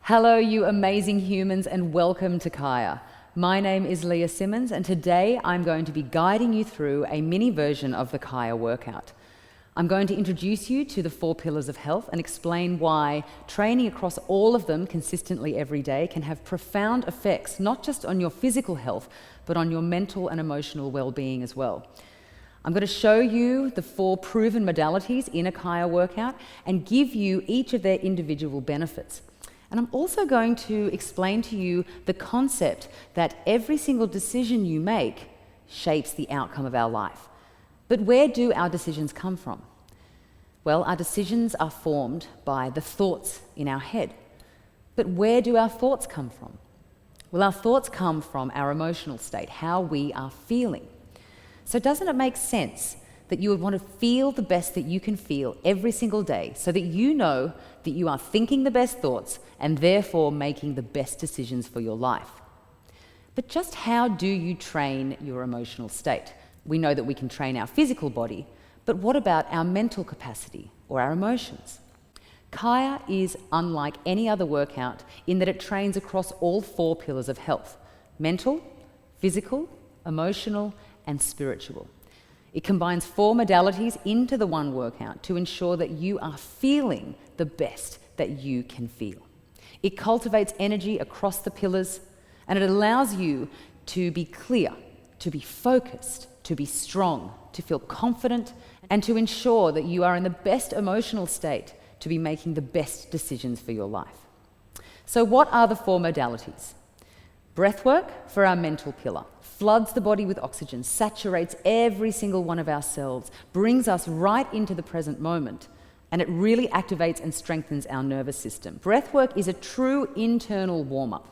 Hello, you amazing humans, and welcome to KAAIAA. My name is Leah Simmons, and today I'm going to be guiding you through a mini version of the KAAIAA workout. I'm going to introduce you to the 4 pillars of health and explain why training across all of them consistently every day can have profound effects, not just on your physical health, but on your mental and emotional well-being as well. I'm going to show you the 4 proven modalities in a KAAIAA workout and give you each of their individual benefits. And I'm also going to explain to you the concept that every single decision you make shapes the outcome of our life. But where do our decisions come from? Well, our decisions are formed by the thoughts in our head. But where do our thoughts come from? Well, our thoughts come from our emotional state, how we are feeling. So doesn't it make sense that you would want to feel the best that you can feel every single day so that you know that you are thinking the best thoughts and therefore making the best decisions for your life? But just how do you train your emotional state? We know that we can train our physical body, but what about our mental capacity or our emotions? KAAIAA is unlike any other workout in that it trains across all 4 pillars of health: mental, physical, emotional, and spiritual. It combines 4 modalities into the one workout to ensure that you are feeling the best that you can feel. It cultivates energy across the pillars, and it allows you to be clear, to be focused, to be strong, to feel confident, and to ensure that you are in the best emotional state to be making the best decisions for your life. So what are the 4 modalities? Breathwork for our mental pillar floods the body with oxygen, saturates every single one of our cells, brings us right into the present moment, and it really activates and strengthens our nervous system. Breathwork is a true internal warm-up.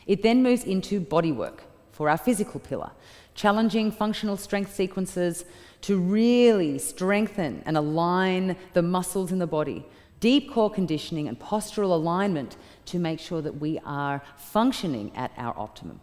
It then moves into bodywork for our physical pillar, challenging functional strength sequences to really strengthen and align the muscles in the body, deep core conditioning and postural alignment to make sure that we are functioning at our optimum.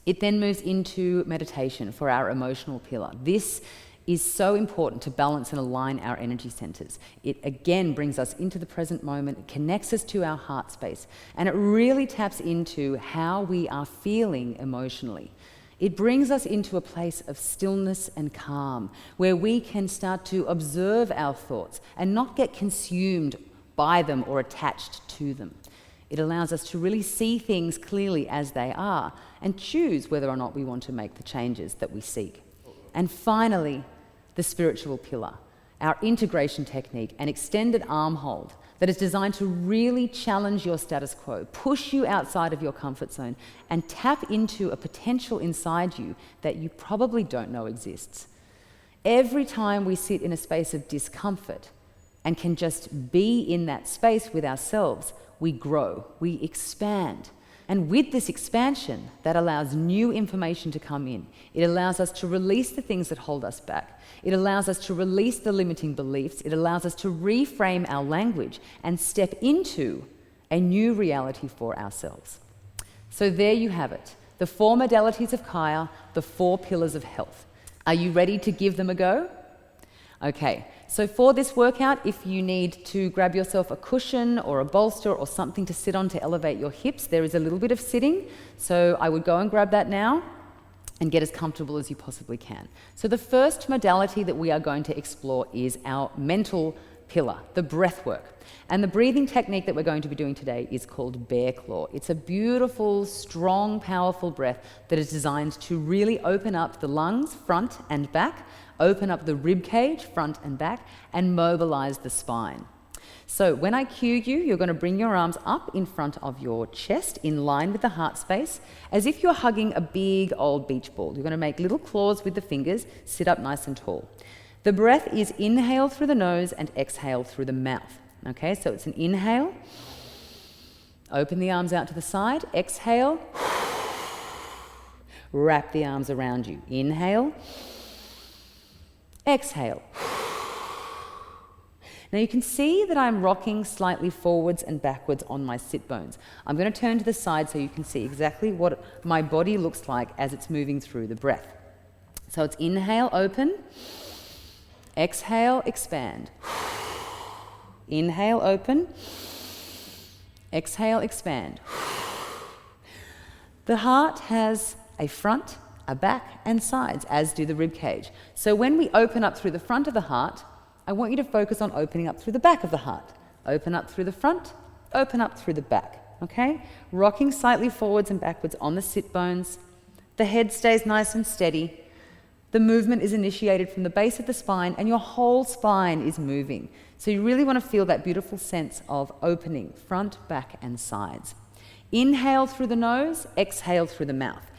It then moves into meditation for our emotional pillar. This is so important to balance and align our energy centers. It again brings us into the present moment, it connects us to our heart space, and it really taps into how we are feeling emotionally. It brings us into a place of stillness and calm, where we can start to observe our thoughts and not get consumed by them or attached to them. It allows us to really see things clearly as they are and choose whether or not we want to make the changes that we seek. And finally, the spiritual pillar, our integration technique, an extended arm hold that is designed to really challenge your status quo, push you outside of your comfort zone, and tap into a potential inside you that you probably don't know exists. Every time we sit in a space of discomfort and can just be in that space with ourselves, we grow, we expand. And with this expansion, that allows new information to come in. It allows us to release the things that hold us back. It allows us to release the limiting beliefs. It allows us to reframe our language and step into a new reality for ourselves. So there you have it, the 4 modalities of KAAIAA, the 4 pillars of health. Are you ready to give them a go? Okay, so for this workout, if you need to grab yourself a cushion or a bolster or something to sit on to elevate your hips, there is a little bit of sitting, so I would go and grab that now and get as comfortable as you possibly can. So the first modality that we are going to explore is our mental pillar, the breath work. And the breathing technique that we're going to be doing today is called bear claw. It's a beautiful, strong, powerful breath that is designed to really open up the lungs, front and back, open up the rib cage, front and back, and mobilize the spine. So when I cue you, you're going to bring your arms up in front of your chest in line with the heart space, as if you're hugging a big old beach ball. You're going to make little claws with the fingers, sit up nice and tall. The breath is inhale through the nose and exhale through the mouth. Okay, so it's an inhale. Open the arms out to the side. Exhale. Wrap the arms around you. Inhale. Exhale. Now you can see that I'm rocking slightly forwards and backwards on my sit bones. I'm going to turn to the side so you can see exactly what my body looks like as it's moving through the breath. So it's inhale, open. Exhale, expand. Inhale, open. Exhale, expand. The heart has a front, a back, and sides, as do the rib cage. So when we open up through the front of the heart, I want you to focus on opening up through the back of the heart. Open up through the front, open up through the back, okay? Rocking slightly forwards and backwards on the sit bones. The head stays nice and steady. The movement is initiated from the base of the spine, and your whole spine is moving. So you really want to feel that beautiful sense of opening, front, back, and sides. Inhale through the nose, exhale through the mouth.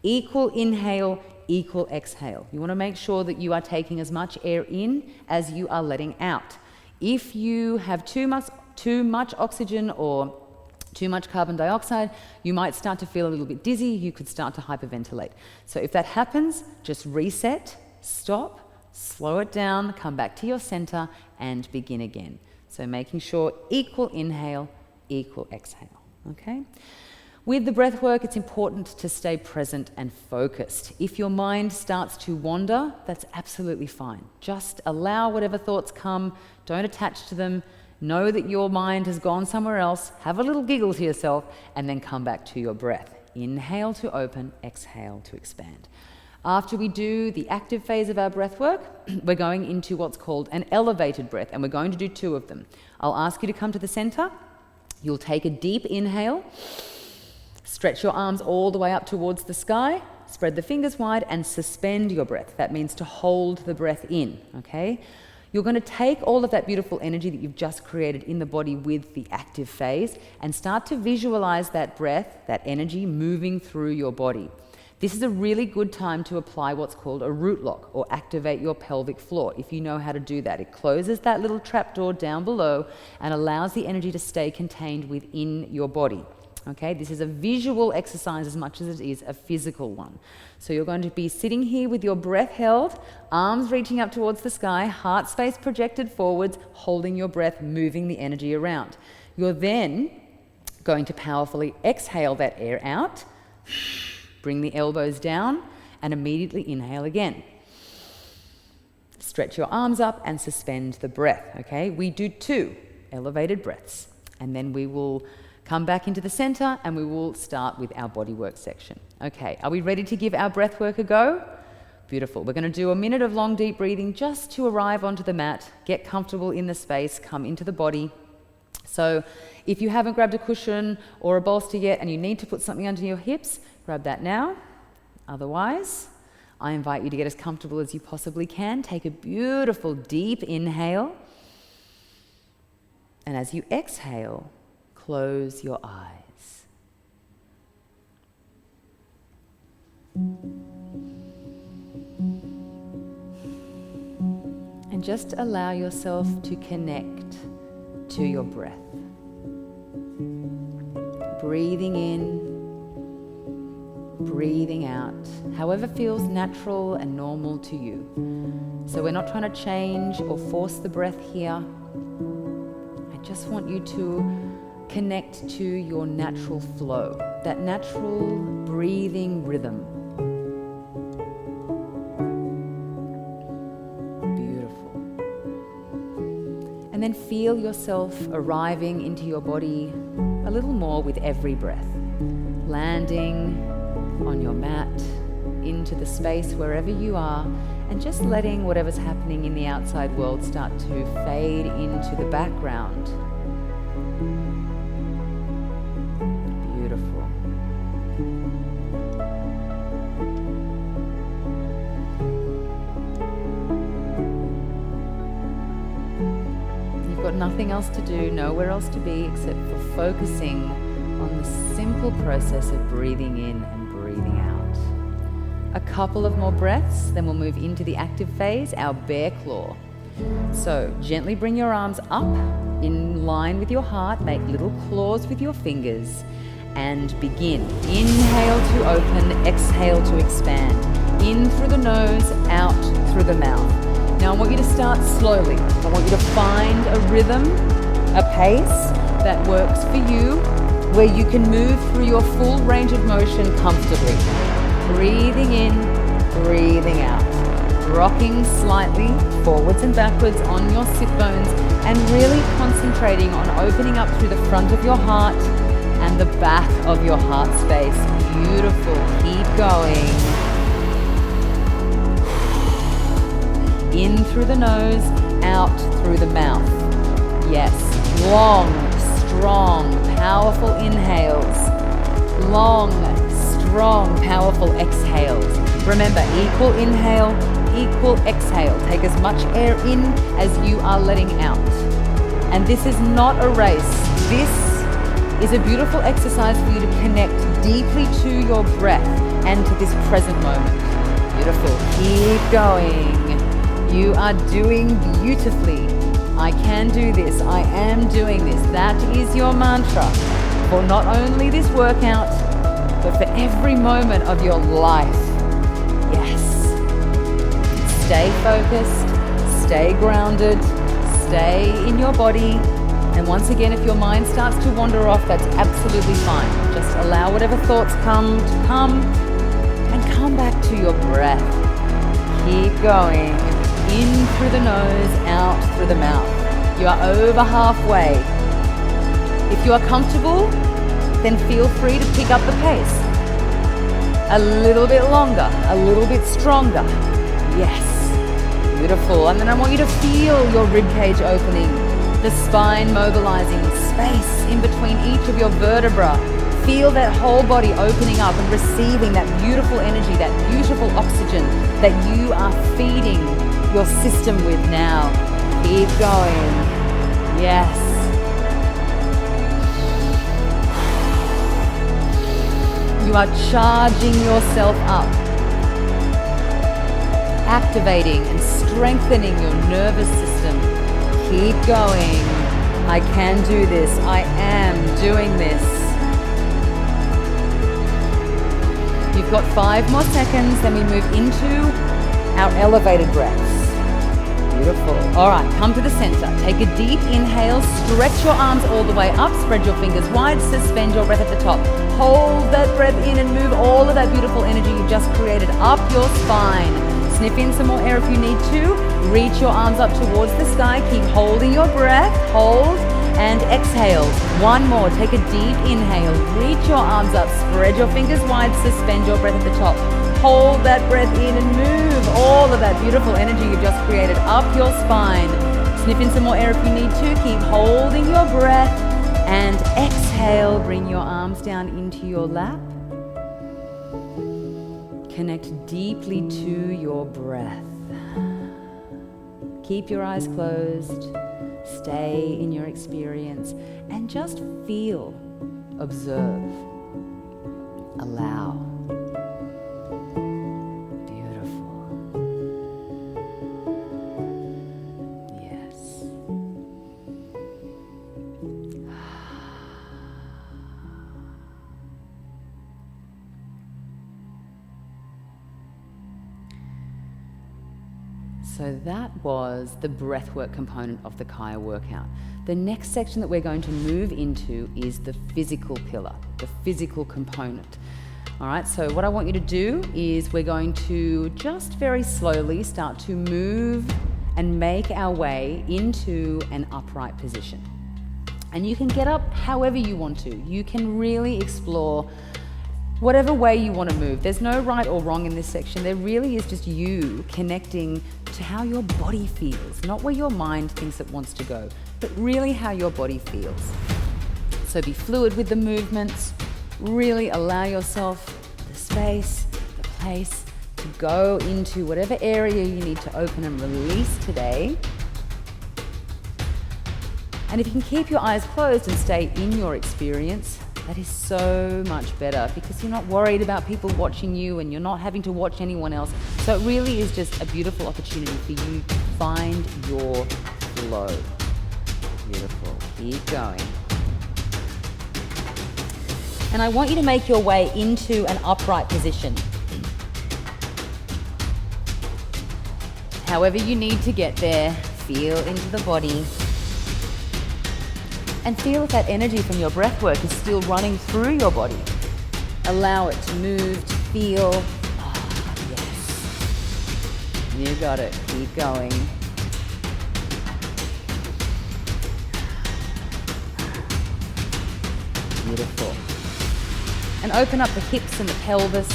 Equal inhale, equal exhale. You want to make sure that you are taking as much air in as you are letting out. If you have too much oxygen or too much carbon dioxide, you might start to feel a little bit dizzy. You could start to hyperventilate. So if that happens, just reset, stop, slow it down, come back to your center, and begin again. So making sure equal inhale, equal exhale, okay? With the breath work, it's important to stay present and focused. If your mind starts to wander, that's absolutely fine. Just allow whatever thoughts come, don't attach to them. Know that your mind has gone somewhere else, have a little giggle to yourself, and then come back to your breath. Inhale to open, exhale to expand. After we do the active phase of our breath work, we're going into what's called an elevated breath, and we're going to do 2 of them. I'll ask you to come to the center. You'll take a deep inhale, stretch your arms all the way up towards the sky, spread the fingers wide, and suspend your breath. That means to hold the breath in, okay? You're going to take all of that beautiful energy that you've just created in the body with the active phase and start to visualize that breath, that energy moving through your body. This is a really good time to apply what's called a root lock or activate your pelvic floor, if you know how to do that. It closes that little trapdoor down below and allows the energy to stay contained within your body. Okay, this is a visual exercise as much as it is a physical one. So you're going to be sitting here with your breath held, arms reaching up towards the sky, heart space projected forwards, holding your breath, moving the energy around. You're then going to powerfully exhale that air out, bring the elbows down, and immediately inhale again. Stretch your arms up and suspend the breath, okay? We do 2 elevated breaths, and then we will come back into the center and we will start with our bodywork section. Okay, are we ready to give our breath work a go? Beautiful. We're going to do a minute of long, deep breathing just to arrive onto the mat, get comfortable in the space, come into the body. So if you haven't grabbed a cushion or a bolster yet and you need to put something under your hips, grab that now. Otherwise, I invite you to get as comfortable as you possibly can. Take a beautiful deep inhale. And as you exhale, close your eyes. And just allow yourself to connect to your breath. Breathing in, breathing out, however feels natural and normal to you. So we're not trying to change or force the breath here. I just want you to connect to your natural flow, that natural breathing rhythm. Beautiful. And then feel yourself arriving into your body a little more with every breath, landing on your mat, into the space wherever you are, and just letting whatever's happening in the outside world start to fade into the background. Beautiful. You've got nothing else to do, nowhere else to be except for focusing on the simple process of breathing in and breathing out. A couple of more breaths, then we'll move into the active phase, our bear claw. So gently bring your arms up in line with your heart, make little claws with your fingers, and begin. Inhale to open, exhale to expand. In through the nose, out through the mouth. Now I want you to start slowly. I want you to find a rhythm, a pace that works for you, where you can move through your full range of motion comfortably. Breathing in, breathing out. rocking slightly forwards and backwards on your sit bones and really concentrating on opening up through the front of your heart and the back of your heart space. Beautiful. Keep going. In through the nose, out through the mouth. Yes. Long, strong, powerful inhales. Long, strong, powerful exhales. Remember, equal inhale, equal exhale. Take as much air in as you are letting out. And this is not a race. This is a beautiful exercise for you to connect deeply to your breath and to this present moment. Beautiful. Keep going. You are doing beautifully. I can do this. I am doing this. That is your mantra for not only this workout, but for every moment of your life. Yes. Stay focused, stay grounded, stay in your body. And once again, if your mind starts to wander off, that's absolutely fine. Just allow whatever thoughts come to come and come back to your breath. Keep going. In through the nose, out through the mouth. You are over halfway. If you are comfortable, then feel free to pick up the pace. A little bit longer, a little bit stronger. Yes. Beautiful. And then I want you to feel your ribcage opening, the spine mobilizing, space in between each of your vertebrae. Feel that whole body opening up and receiving that beautiful energy, that beautiful oxygen that you are feeding your system with now. Keep going. Yes. You are charging yourself up, activating and strengthening your nervous system. Keep going. I can do this. I am doing this. You've got 5 more seconds, then we move into our elevated breaths. Beautiful. All right, come to the center. Take a deep inhale, stretch your arms all the way up, spread your fingers wide, suspend your breath at the top. Hold that breath in and move all of that beautiful energy you just created up your spine. Sniff in some more air if you need to. Reach your arms up towards the sky. Keep holding your breath. Hold and exhale. One more. Take a deep inhale. Reach your arms up. Spread your fingers wide. Suspend your breath at the top. Hold that breath in and move all of that beautiful energy you just created up your spine. Sniff in some more air if you need to. Keep holding your breath and exhale. Bring your arms down into your lap. Connect deeply to your breath. Keep your eyes closed. Stay in your experience and just feel, observe, allow. So that was the breathwork component of the KAAIAA workout. The next section that we're going to move into is the physical pillar, the physical component. All right, so what I want you to do is we're going to just very slowly start to move and make our way into an upright position. And you can get up however you want to. You can really explore whatever way you want to move. There's no right or wrong in this section. There really is just you connecting to how your body feels, not where your mind thinks it wants to go, but really how your body feels. So be fluid with the movements. Really allow yourself the space, the place to go into whatever area you need to open and release today. And if you can keep your eyes closed and stay in your experience, that is so much better because you're not worried about people watching you and you're not having to watch anyone else. So it really is just a beautiful opportunity for you to find your flow. Beautiful. Keep going. And I want you to make your way into an upright position. However you need to get there, feel into the body. And feel if that energy from your breath work is still running through your body. Allow it to move, to feel. Oh, yes. You got it. Keep going. Beautiful. And open up the hips and the pelvis.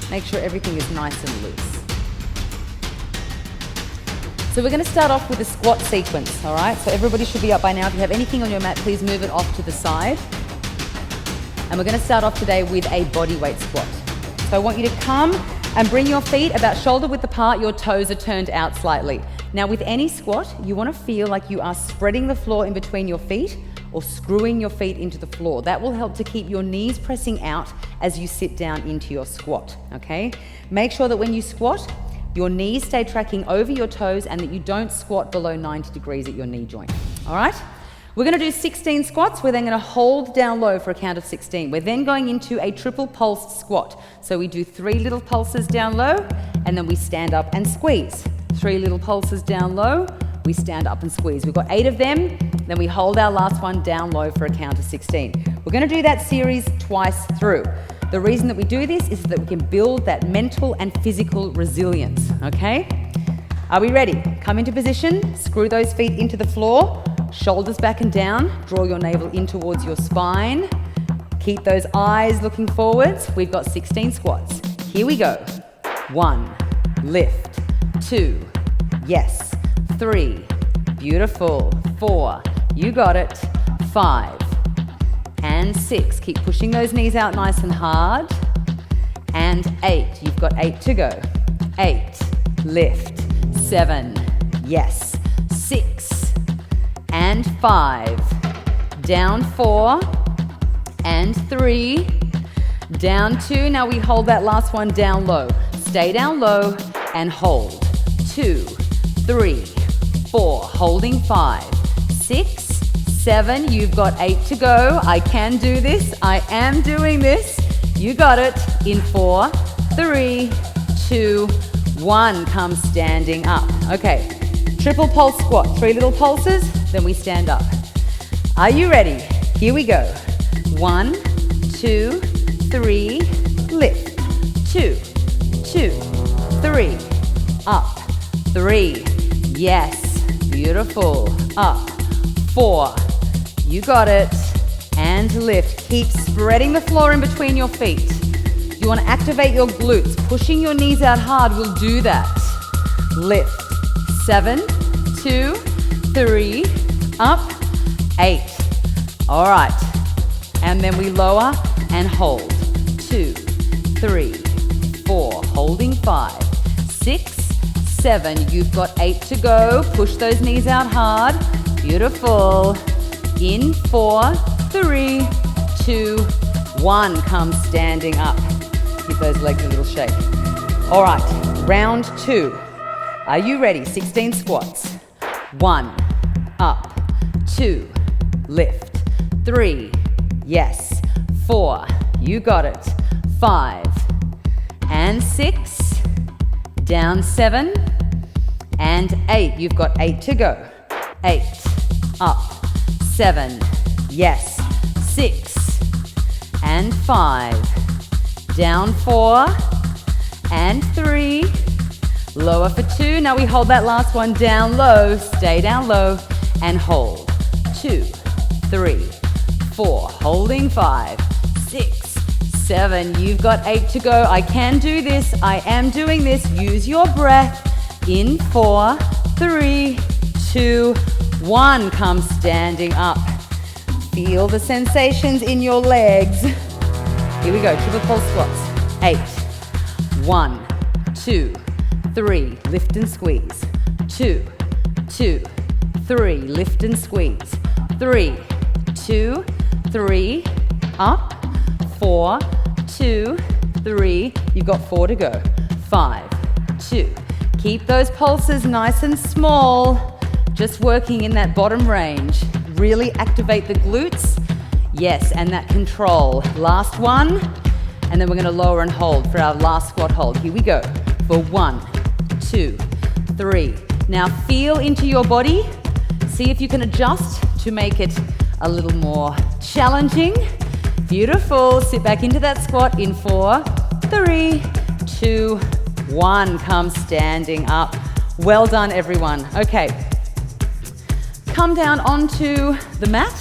Make sure everything is nice and loose. So we're going to start off with a squat sequence, all right? So everybody should be up by now. If you have anything on your mat, please move it off to the side. And we're going to start off today with a body weight squat. So I want you to come and bring your feet about shoulder width apart. Your toes are turned out slightly. Now with any squat, you want to feel like you are spreading the floor in between your feet or screwing your feet into the floor. That will help to keep your knees pressing out as you sit down into your squat, okay? Make sure that when you squat, your knees stay tracking over your toes and that you don't squat below 90 degrees at your knee joint, all right? We're going to do 16 squats. We're then going to hold down low for a count of 16. We're then going into a triple pulsed squat. So we do 3 little pulses down low, and then we stand up and squeeze. 3 little pulses down low, we stand up and squeeze. We've got 8 of them, then we hold our last one down low for a count of 16. We're going to do that series twice through. The reason that we do this is that we can build that mental and physical resilience, okay? Are we ready? Come into position, screw those feet into the floor, shoulders back and down, draw your navel in towards your spine. Keep those eyes looking forwards. We've got 16 squats. Here we go. 1, lift. 2, yes. 3, beautiful. 4, you got it. 5, and 6. Keep pushing those knees out nice and hard. And 8, you've got 8 to go. 8, lift. 7, yes. 6, and 5, down 4, and 3, down 2. Now we hold that last one down low. Stay down low and hold. 2, 3, 4, holding 5, 6, 7. You've got 8 to go. I can do this. I am doing this. You got it. In 4, 3, 2, 1. Come standing up. Okay. Triple pulse squat. 3 little pulses. Then we stand up. Are you ready? Here we go. 1, 2, 3, lift. 2, 2, 3, up. 3, yes, beautiful. Up. 4, you got it. And lift. Keep spreading the floor in between your feet. You want to activate your glutes. Pushing your knees out hard will do that. Lift. 7, 2, 3, up, 8. All right. And then we lower and hold. 2, 3, 4, holding 5, 6, 7. You've got 8 to go. Push those knees out hard. Beautiful. In 4, 3, 2, 1. Come standing up. Give those legs a little shake. All right. Round 2. Are you ready? 16 squats. 1, up. 2, lift. 3, yes. 4, you got it. 5, and 6, down 7, and 8. You've got 8 to go. 8, up. 7, yes. 6, and 5, down 4, and 3, lower for 2. Now we hold that last one down low. Stay down low and hold. 2, 3, 4, holding 5, 6, 7. You've got 8 to go. I can do this. I am doing this. Use your breath. In 4, 3, 2, 1. Come standing up. Feel the sensations in your legs. Here we go. Triple pulse squats. 8, 1, 2, 3, lift and squeeze. 2, 2, 3, lift and squeeze. 3, 2, 3, up. 4, 2, 3. You've got 4 to go. 5, 2. Keep those pulses nice and small. Just working in that bottom range. Really activate the glutes. Yes, and that control. Last one. And then we're going to lower and hold for our last squat hold. Here we go. For 1, 2, 3. Now feel into your body. See if you can adjust to make it a little more challenging. Beautiful. Sit back into that squat in 4, 3, 2, 1. Come standing up. Well done, everyone. Okay. Come down onto the mat.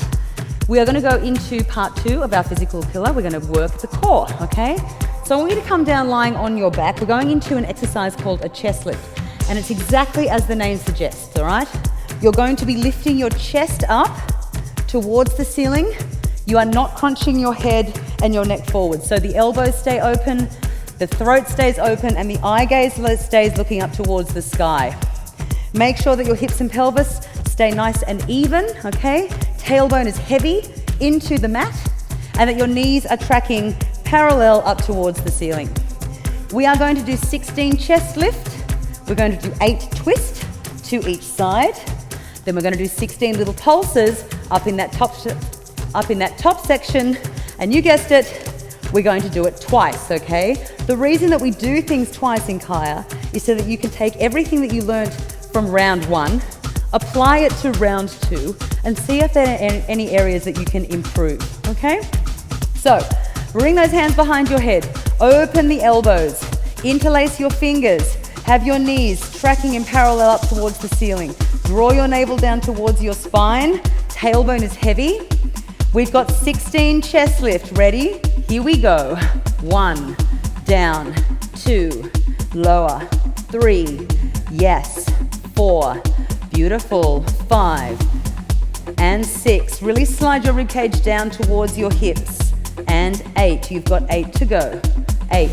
We are going to go into part 2 of our physical pillar. We're going to work the core, okay? So I want you to come down lying on your back. We're going into an exercise called a chest lift. And it's exactly as the name suggests, all right? You're going to be lifting your chest up towards the ceiling. You are not crunching your head and your neck forward. So the elbows stay open, the throat stays open, and the eye gaze stays looking up towards the sky. Make sure that your hips and pelvis stay nice and even, okay? Tailbone is heavy into the mat, and that your knees are tracking parallel up towards the ceiling. We are going to do 16 chest lift. We're going to do 8 twist to each side. Then we're going to do 16 little pulses up in that top section. And you guessed it, we're going to do it twice, okay? The reason that we do things twice in KAAIAA is so that you can take everything that you learned from round 1, apply it to round 2, and see if there are any areas that you can improve, okay? So, bring those hands behind your head, open the elbows, interlace your fingers, have your knees tracking in parallel up towards the ceiling. Draw your navel down towards your spine, tailbone is heavy. We've got 16 chest lift, ready? Here we go. 1, down, 2, lower, 3, yes, 4, beautiful, 5, and 6. Really slide your ribcage down towards your hips. And 8, you've got 8 to go. 8,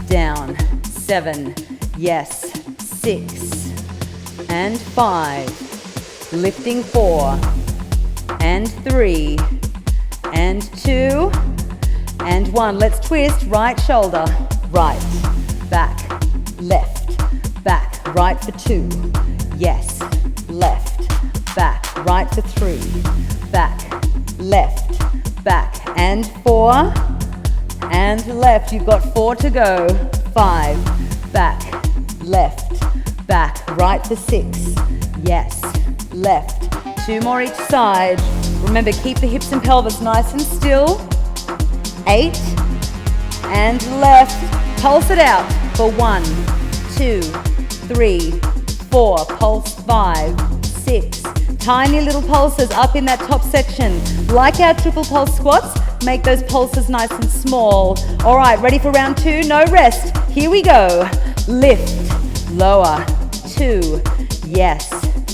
down, 7, yes, 6, and 5, lifting 4, and 3, and 2, and 1. Let's twist, right shoulder, right, back, left, back, right for 2, yes, left, back, right for 3, back, left, back, and 4, and left. You've got 4 to go. 5, back, left, back, right for 6, yes, left. 2 more each side. Remember, keep the hips and pelvis nice and still. 8, and left. Pulse it out for 1, 2, 3, 4. Pulse 5, 6. Tiny little pulses up in that top section. Like our triple pulse squats, make those pulses nice and small. All right, ready for round 2? No rest. Here we go. Lift, lower, 2, yes,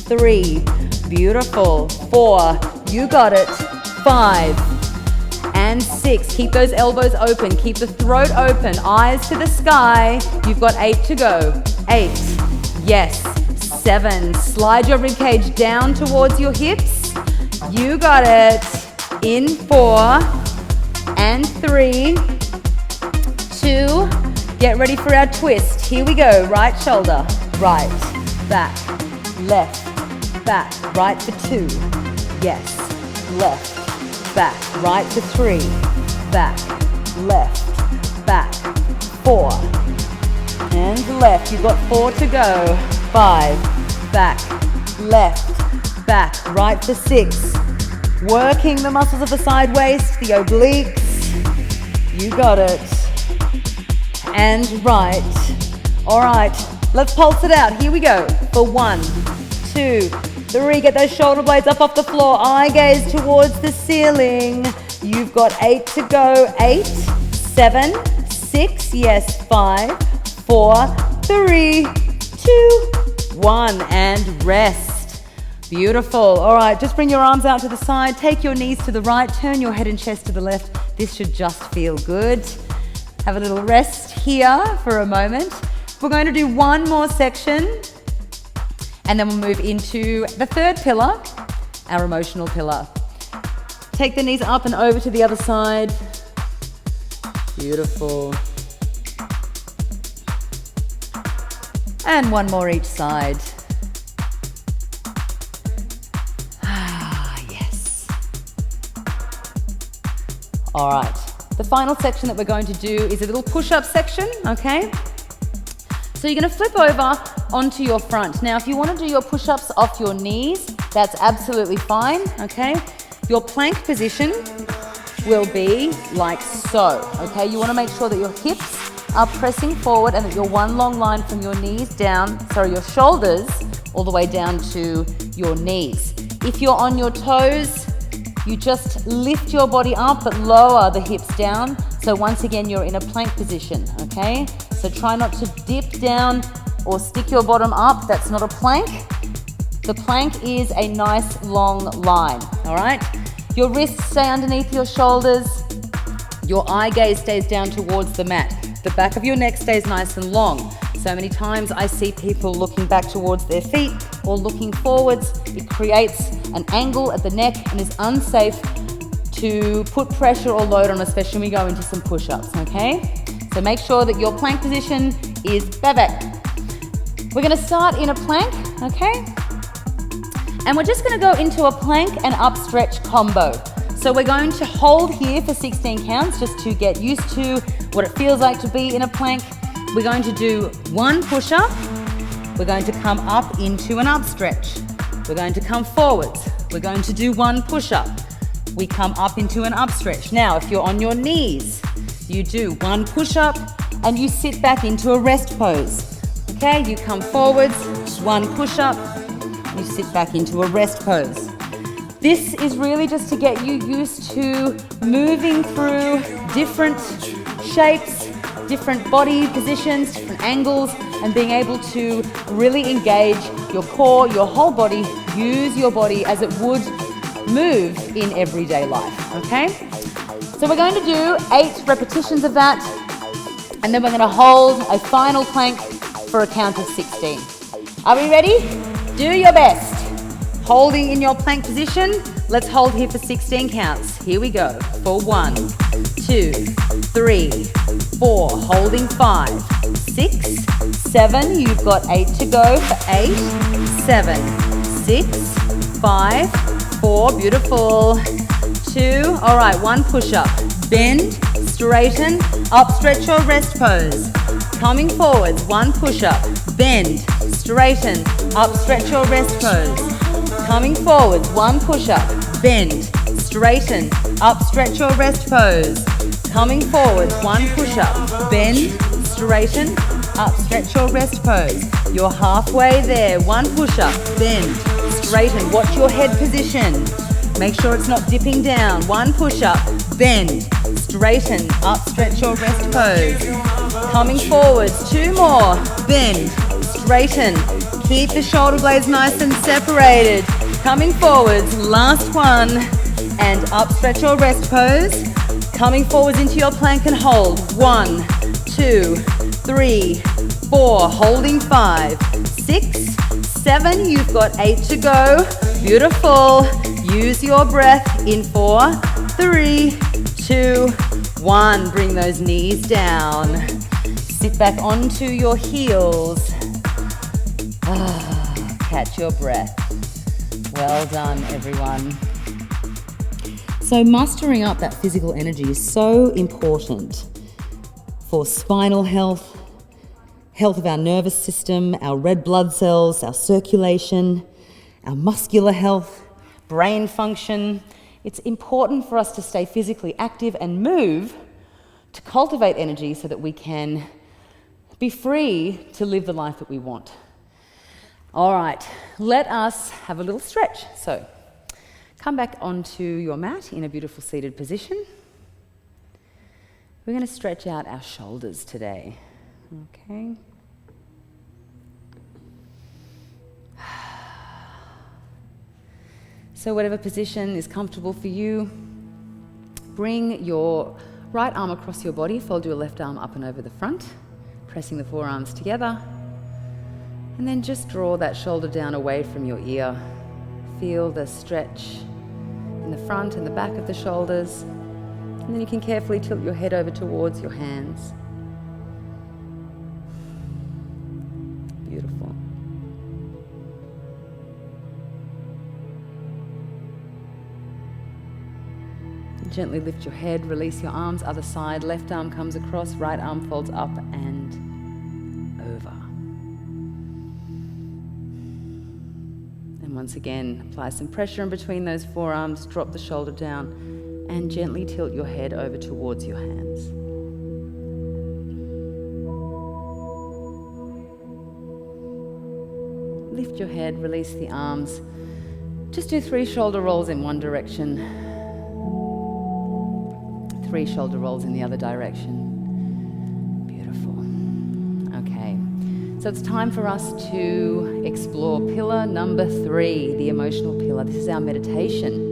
3, beautiful, 4, you got it, 5, and 6. Keep those elbows open, keep the throat open, eyes to the sky. You've got 8 to go. 8, yes, 7. Slide your ribcage down towards your hips. You got it. In 4, and 3, 2. Get ready for our twist. Here we go. Right shoulder, right, back, left, back, right for 2, yes, left, back, right for 3, back, left, back, 4, and left. You've got 4 to go. 5, back, left, back, right for 6. Working the muscles of the side waist, the obliques. You got it. And right. All right, let's pulse it out. Here we go. For 1, 2, 3. Get those shoulder blades up off the floor. Eye gaze towards the ceiling. You've got 8 to go. 8, 7, 6. Yes, 5, 4, 3, 2, 1. And rest. Beautiful. All right, just bring your arms out to the side. Take your knees to the right. Turn your head and chest to the left. This should just feel good. Have a little rest here for a moment. We're going to do one more section and then we'll move into the third pillar, our emotional pillar. Take the knees up and over to the other side. Beautiful. And one more each side. Yes. All right. The final section that we're going to do is a little push-up section, okay? So you're going to flip over onto your front. Now, if you want to do your push-ups off your knees, that's absolutely fine, okay? Your plank position will be like so, okay? You want to make sure that your hips are pressing forward and that you're one long line from your knees down, your shoulders all the way down to your knees. If you're on your toes, you just lift your body up but lower the hips down. So once again, you're in a plank position, okay? So try not to dip down or stick your bottom up. That's not a plank. The plank is a nice long line, all right? Your wrists stay underneath your shoulders. Your eye gaze stays down towards the mat. The back of your neck stays nice and long. So many times I see people looking back towards their feet or looking forwards. It creates an angle at the neck and is unsafe to put pressure or load on, especially when we go into some push-ups, okay? So make sure that your plank position is back. We're gonna start in a plank, okay? And we're just gonna go into a plank and up stretch combo. So we're going to hold here for 16 counts just to get used to what it feels like to be in a plank. We're going to do one push-up. We're going to come up into an up stretch. We're going to come forwards. We're going to do one push-up. We come up into an up stretch. Now, if you're on your knees, you do one push-up and you sit back into a rest pose. Okay, you come forwards, one push-up, you sit back into a rest pose. This is really just to get you used to moving through different shapes, different body positions, different angles, and being able to really engage your core, your whole body, use your body as it would move in everyday life, okay? So we're going to do 8 repetitions of that, and then we're going to hold a final plank for a count of 16. Are we ready? Do your best. Holding in your plank position, let's hold here for 16 counts. Here we go. For 1, 2, 3, 4, holding 5, 6, 7, you've got 8 to go for 8, 7, 6, 5, 4, beautiful, 2, all right, one push-up, bend, straighten, up, stretch your rest pose, coming forwards, one push-up, bend, straighten, up, stretch your rest pose, coming forwards, one push-up, bend, straighten, up, stretch your rest pose, coming forwards, one push-up, bend, straighten, up, stretch your rest pose. You're halfway there, one push-up, bend, straighten, watch your head position. Make sure it's not dipping down. One push-up, bend, straighten, up, stretch your rest pose. Coming forwards, 2 more, bend, straighten, keep the shoulder blades nice and separated. Coming forwards, last one, and up, stretch your rest pose. Coming forwards into your plank and hold. 1, 2, 3, 4, holding 5, 6, 7, you've got 8 to go. Beautiful. Use your breath in 4, 3, 2, 1. Bring those knees down. Sit back onto your heels. Catch your breath. Well done, everyone. So mustering up that physical energy is so important for spinal health, health of our nervous system, our red blood cells, our circulation, our muscular health, brain function. It's important for us to stay physically active and move to cultivate energy so that we can be free to live the life that we want. All right, let us have a little stretch. So come back onto your mat in a beautiful seated position. We're going to stretch out our shoulders today. Okay. So whatever position is comfortable for you, bring your right arm across your body, fold your left arm up and over the front, pressing the forearms together, and then just draw that shoulder down away from your ear. Feel the stretch in the front and the back of the shoulders, and then you can carefully tilt your head over towards your hands. Beautiful. Gently lift your head, release your arms, other side, left arm comes across, right arm folds up and over. And once again, apply some pressure in between those forearms, drop the shoulder down, and gently tilt your head over towards your hands. lift your head, release the arms. Just do 3 shoulder rolls in one direction, 3 shoulder rolls in the other direction. Beautiful. Okay, so it's time for us to explore pillar number 3, the emotional pillar. This is our meditation.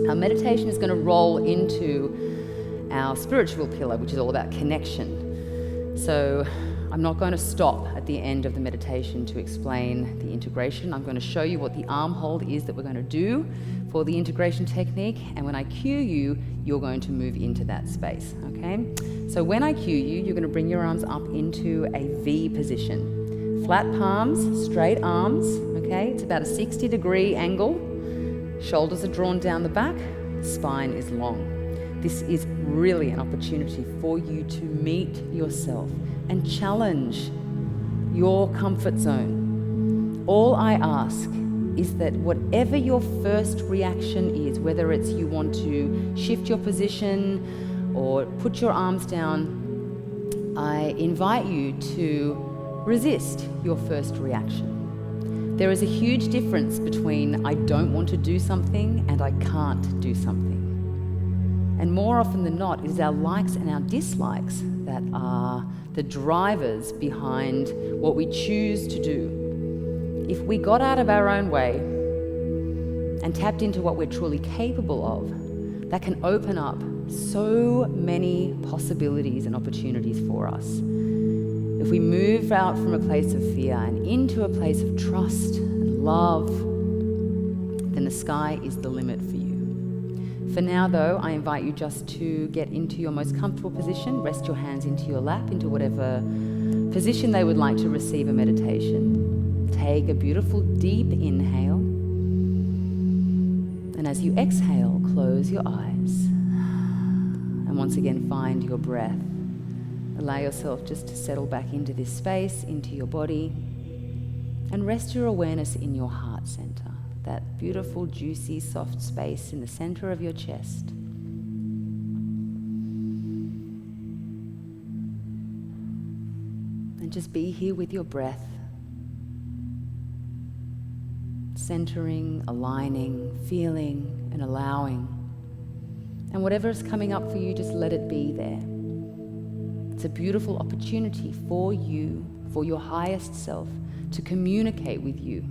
Our meditation is going to roll into our spiritual pillar, which is all about connection. So I'm not going to stop at the end of the meditation to explain the integration. I'm going to show you what the arm hold is that we're going to do for the integration technique, and when I cue you, you're going to move into that space, okay? So when I cue you, you're going to bring your arms up into a V position. Flat palms, straight arms, okay? It's about a 60-degree angle. Shoulders are drawn down the back, spine is long. This is really an opportunity for you to meet yourself and challenge your comfort zone. All I ask is that whatever your first reaction is, whether it's you want to shift your position or put your arms down, I invite you to resist your first reaction. There is a huge difference between I don't want to do something and I can't do something. And more often than not, it is our likes and our dislikes that are the drivers behind what we choose to do. If we got out of our own way and tapped into what we're truly capable of, that can open up so many possibilities and opportunities for us. If we move out from a place of fear and into a place of trust and love, then the sky is the limit for you. For now, though, I invite you just to get into your most comfortable position. Rest your hands into your lap, into whatever position they would like to receive a meditation. Take a beautiful deep inhale. And as you exhale, close your eyes. And once again, find your breath. Allow yourself just to settle back into this space, into your body. And rest your awareness in your heart center. That beautiful, juicy, soft space in the center of your chest. And just be here with your breath, centering, aligning, feeling, and allowing. And whatever is coming up for you, just let it be there. It's a beautiful opportunity for you, for your highest self, to communicate with you.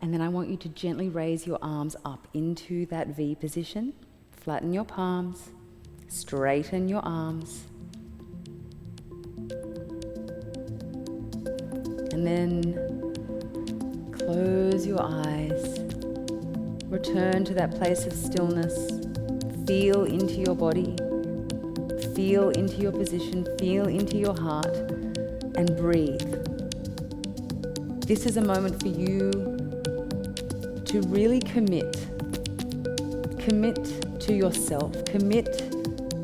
And then I want you to gently raise your arms up into that V position. Flatten your palms, straighten your arms. And then close your eyes. Return to that place of stillness. Feel into your body. Feel into your position. Feel into your heart. And breathe. This is a moment for you to really commit to yourself, commit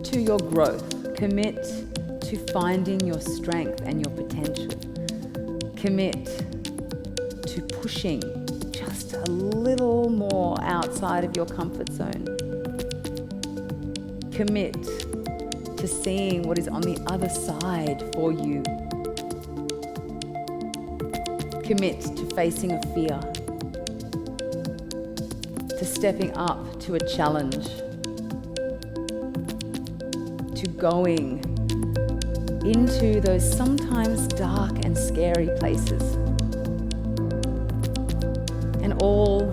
to your growth, commit to finding your strength and your potential, commit to pushing just a little more outside of your comfort zone, commit to seeing what is on the other side for you, commit to facing a fear, to stepping up to a challenge, to going into those sometimes dark and scary places. And all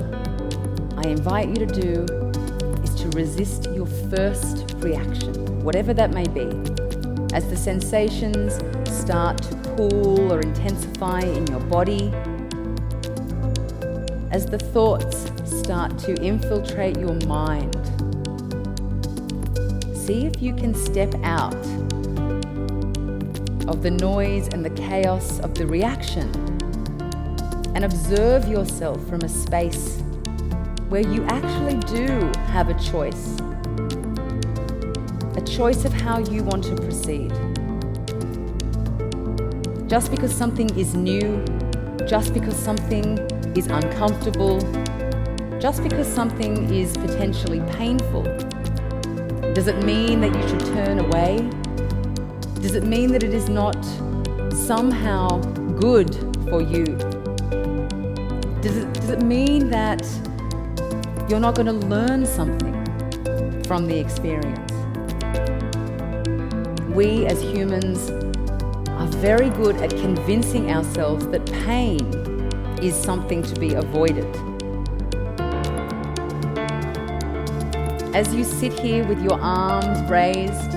I invite you to do is to resist your first reaction, whatever that may be, as the sensations start to cool or intensify in your body, as the thoughts start to infiltrate your mind. See if you can step out of the noise and the chaos of the reaction and observe yourself from a space where you actually do have a choice of how you want to proceed. Just because something is new, just because something is uncomfortable, just because something is potentially painful, does it mean that you should turn away? Does it mean that it is not somehow good for you? Does it mean that you're not going to learn something from the experience? We as humans are very good at convincing ourselves that pain is something to be avoided. As you sit here with your arms raised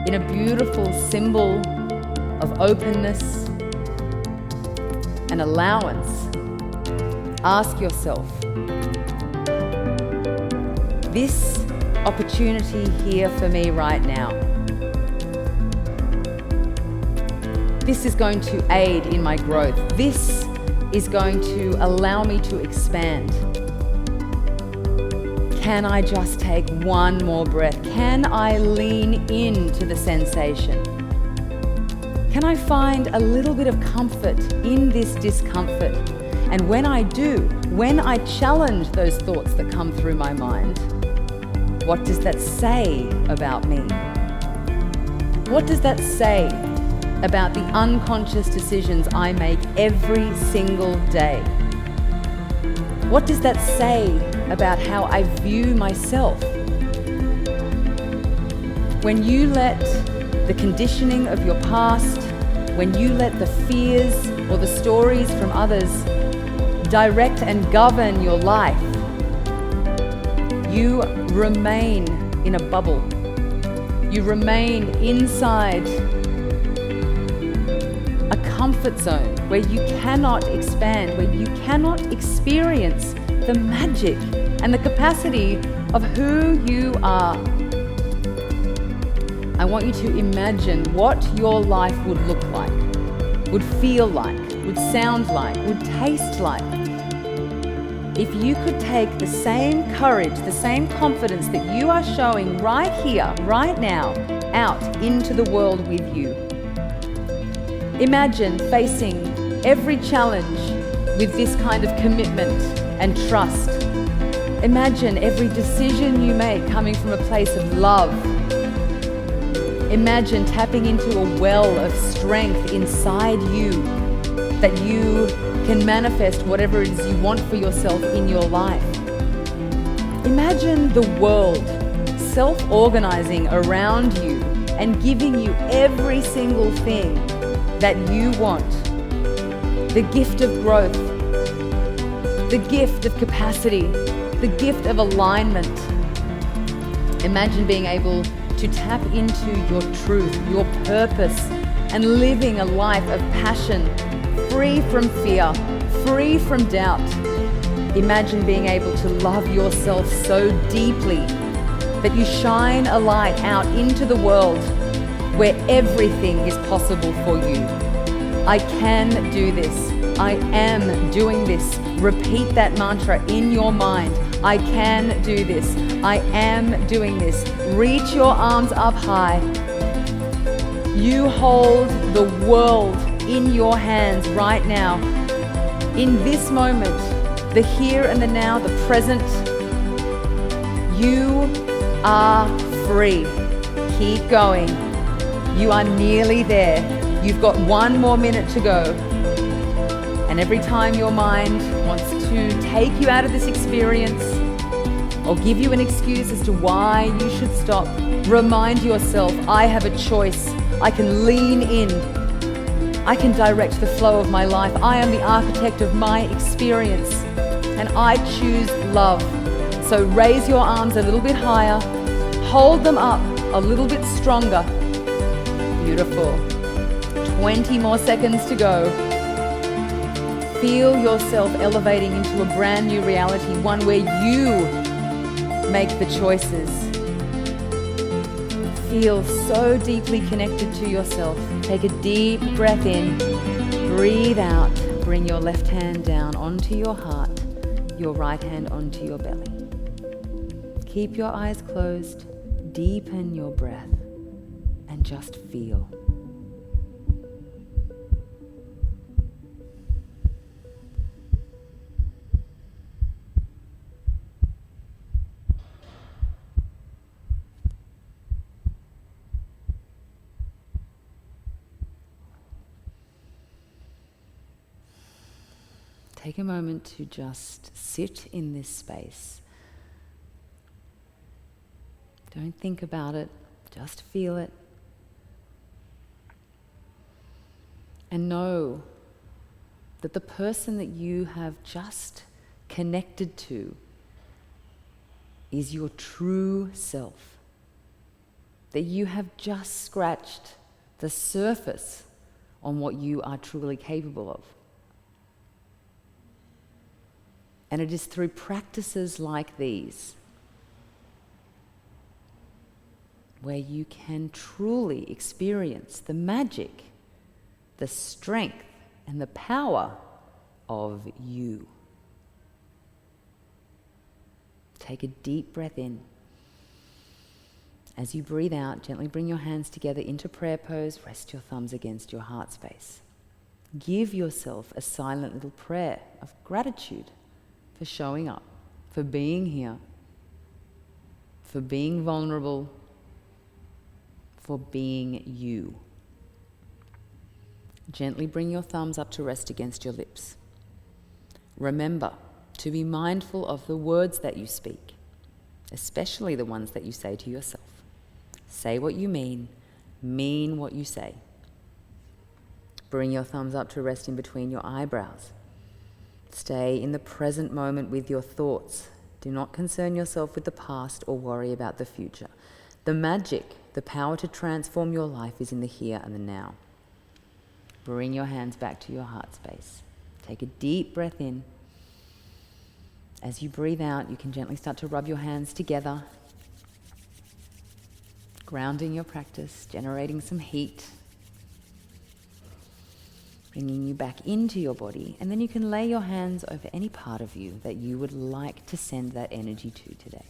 in a beautiful symbol of openness and allowance, ask yourself, this opportunity here for me right now, this is going to aid in my growth. This is going to allow me to expand. Can I just take one more breath? Can I lean into the sensation? Can I find a little bit of comfort in this discomfort? And when I do, when I challenge those thoughts that come through my mind, what does that say about me? What does that say about the unconscious decisions I make every single day? What does that say about how I view myself? When you let the conditioning of your past, when you let the fears or the stories from others direct and govern your life, you remain in a bubble. You remain inside a comfort zone where you cannot expand, where you cannot experience the magic and the capacity of who you are. I want you to imagine what your life would look like, would feel like, would sound like, would taste like, if you could take the same courage, the same confidence that you are showing right here, right now, out into the world with you. Imagine facing every challenge with this kind of commitment and trust. Imagine every decision you make coming from a place of love. Imagine tapping into a well of strength inside you that you can manifest whatever it is you want for yourself in your life. Imagine the world self-organizing around you and giving you every single thing that you want. The gift of growth, the gift of capacity, the gift of alignment. Imagine being able to tap into your truth, your purpose, and living a life of passion, free from fear, free from doubt. Imagine being able to love yourself so deeply that you shine a light out into the world where everything is possible for you. I can do this. I am doing this. Repeat that mantra in your mind. I can do this. I am doing this. Reach your arms up high. You hold the world in your hands right now. In this moment, the here and the now, the present, you are free. Keep going. You are nearly there. You've got 1 more minute to go. And every time your mind wants to take you out of this experience or give you an excuse as to why you should stop, remind yourself, I have a choice. I can lean in. I can direct the flow of my life. I am the architect of my experience, and I choose love. So raise your arms a little bit higher. Hold them up a little bit stronger. Beautiful. 20 more seconds to go. Feel yourself elevating into a brand new reality, one where you make the choices. Feel so deeply connected to yourself. Take a deep breath in. Breathe out. Bring your left hand down onto your heart, your right hand onto your belly. Keep your eyes closed. Deepen your breath and just feel. take a moment to just sit in this space. Don't think about it, just feel it. And know that the person that you have just connected to is your true self. That you have just scratched the surface on what you are truly capable of. And it is through practices like these where you can truly experience the magic, the strength, and the power of you. Take a deep breath in. As you breathe out, gently bring your hands together into prayer pose. Rest your thumbs against your heart space. Give yourself a silent little prayer of gratitude for showing up, for being here, for being vulnerable, for being you. Gently bring your thumbs up to rest against your lips. Remember to be mindful of the words that you speak, especially the ones that you say to yourself. Say what you mean what you say. Bring your thumbs up to rest in between your eyebrows. Stay in the present moment with your thoughts. Do not concern yourself with the past or worry about the future. The magic, the power to transform your life is in the here and the now. Bring your hands back to your heart space. Take a deep breath in. As you breathe out, you can gently start to rub your hands together, grounding your practice, generating some heat, bringing you back into your body, and then you can lay your hands over any part of you that you would like to send that energy to today.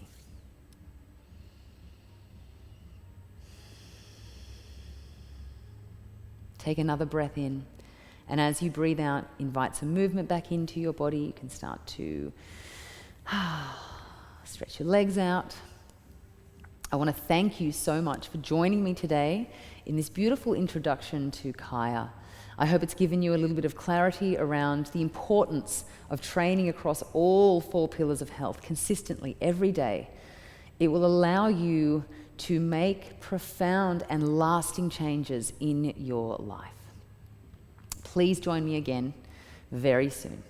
Take another breath in, and as you breathe out, invite some movement back into your body. You can start to stretch your legs out. I want to thank you so much for joining me today in this beautiful introduction to KAAIAA. I hope it's given you a little bit of clarity around the importance of training across all 4 pillars of health consistently every day. It will allow you to make profound and lasting changes in your life. Please join me again very soon.